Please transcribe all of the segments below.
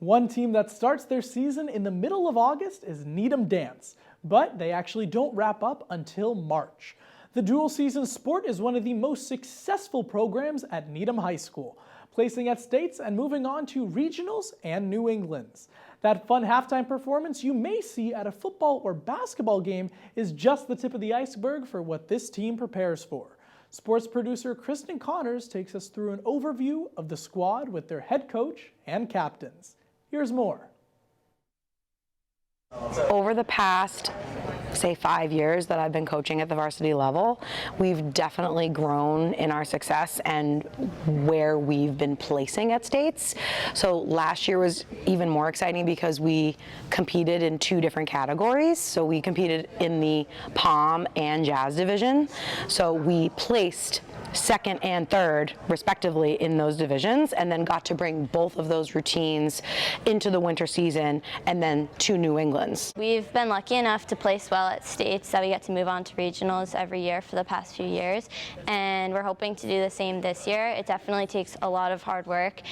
One team that starts their season in the middle of August is Needham Dance, but they actually don't wrap up until March. The dual-season sport is one of the most successful programs at Needham High School, placing at states and moving on to regionals and New England's. That fun halftime performance you may see at a football or basketball game is just the tip of the iceberg for what this team prepares for. Sports producer Kristen Connors takes us through an overview of the squad with their head coach and captains. Here's more. Over the past, say, 5 years that I've been coaching at the varsity level, we've definitely grown in our success and where we've been placing at states. So last year was even more exciting because we competed in 2 different categories. So we competed in the pom and jazz division. So we placed second and third respectively in those divisions, and then got to bring both of those routines into the winter season and then to New England's. We've been lucky enough to place well at states that we get to move on to regionals every year for the past few years, and we're hoping to do the same this year. It definitely takes a lot of hard work,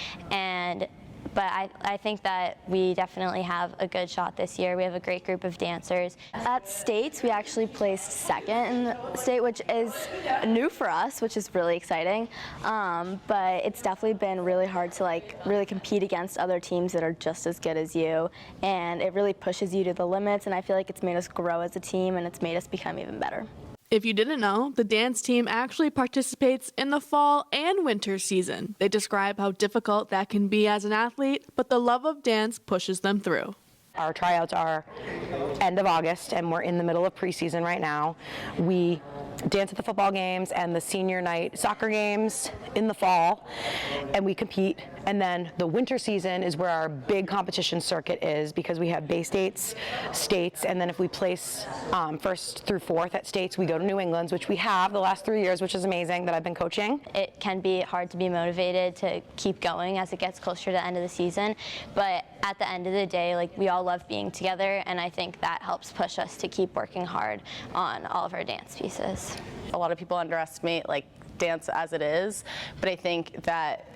but I think that we definitely have a good shot this year. We have a great group of dancers. At states, we actually placed second in the state, which is new for us, which is really exciting. But it's definitely been really hard to really compete against other teams that are just as good as you, and it really pushes you to the limits, and I feel like it's made us grow as a team and it's made us become even better. If you didn't know, the dance team actually participates in the fall and winter season. They describe how difficult that can be as an athlete, but the love of dance pushes them through. Our tryouts are end of August, and we're in the middle of preseason right now. We dance at the football games and the senior night soccer games in the fall, and we compete. And then the winter season is where our big competition circuit is, because we have Bay States, and then if we place first through fourth at states, we go to New England's, which we have the last 3 years, which is amazing that I've been coaching. It can be hard to be motivated to keep going as it gets closer to the end of the season, but at the end of the day, we all love being together, and I think that helps push us to keep working hard on all of our dance pieces. A lot of people underestimate dance as it is, but I think that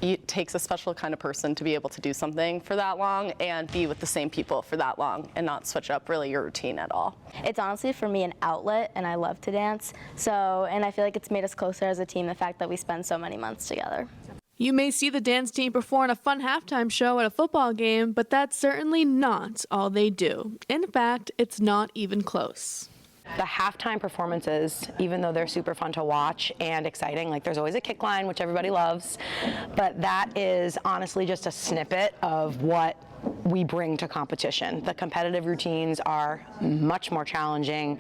it takes a special kind of person to be able to do something for that long and be with the same people for that long and not switch up really your routine at all. It's honestly for me an outlet, and I love to dance. And I feel like it's made us closer as a team, the fact that we spend so many months together. You may see the dance team perform a fun halftime show at a football game, but that's certainly not all they do. In fact, it's not even close. The halftime performances, even though they're super fun to watch and exciting, there's always a kick line, which everybody loves, but that is honestly just a snippet of what we bring to competition. The competitive routines are much more challenging.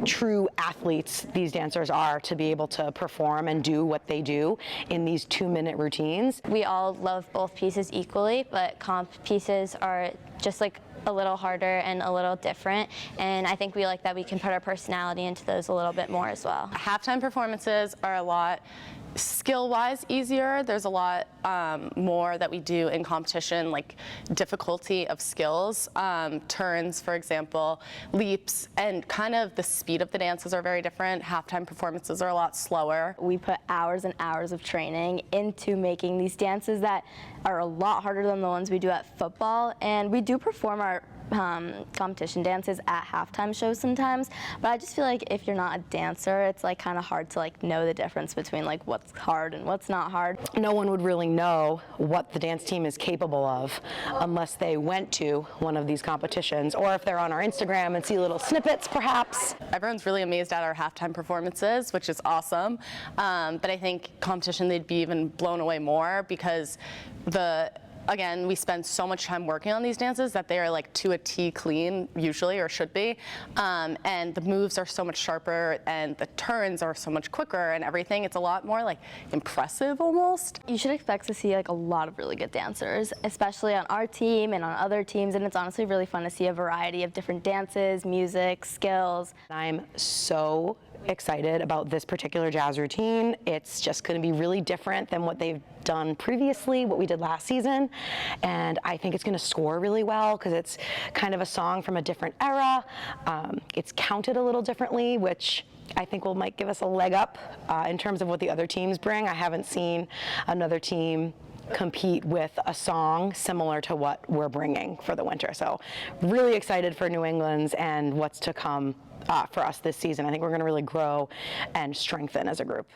True athletes, these dancers are, to be able to perform and do what they do in these 2-minute routines. We all love both pieces equally, but comp pieces are just a little harder and a little different, and I think we like that we can put our personality into those a little bit more as well. Halftime performances are a lot skill-wise easier. There's a lot more that we do in competition, difficulty of skills, turns, for example, leaps, and kind of the speed of the dances are very different. Halftime performances are a lot slower. We put hours and hours of training into making these dances that are a lot harder than the ones we do at football, and we do perform our competition dances at halftime shows sometimes, but I just feel like if you're not a dancer, it's kind of hard to know the difference between what's hard and what's not hard. No one would really know what the dance team is capable of unless they went to one of these competitions, or if they're on our Instagram and see little snippets perhaps. Everyone's really amazed at our halftime performances, which is awesome, but I think competition they'd be even blown away more, because again, we spend so much time working on these dances that they are to a T clean, usually, or should be. And the moves are so much sharper, and the turns are so much quicker, and everything. It's a lot more impressive almost. You should expect to see a lot of really good dancers, especially on our team and on other teams, and it's honestly really fun to see a variety of different dances, music, skills. I'm so excited about this particular jazz routine. It's just going to be really different than what they've done previously, what we did last season, and I think it's going to score really well because it's kind of a song from a different era. It's counted a little differently, which I think might give us a leg up in terms of what the other teams bring. I haven't seen another team compete with a song similar to what we're bringing for the winter. So really excited for New England's and what's to come for us this season. I think we're going to really grow and strengthen as a group.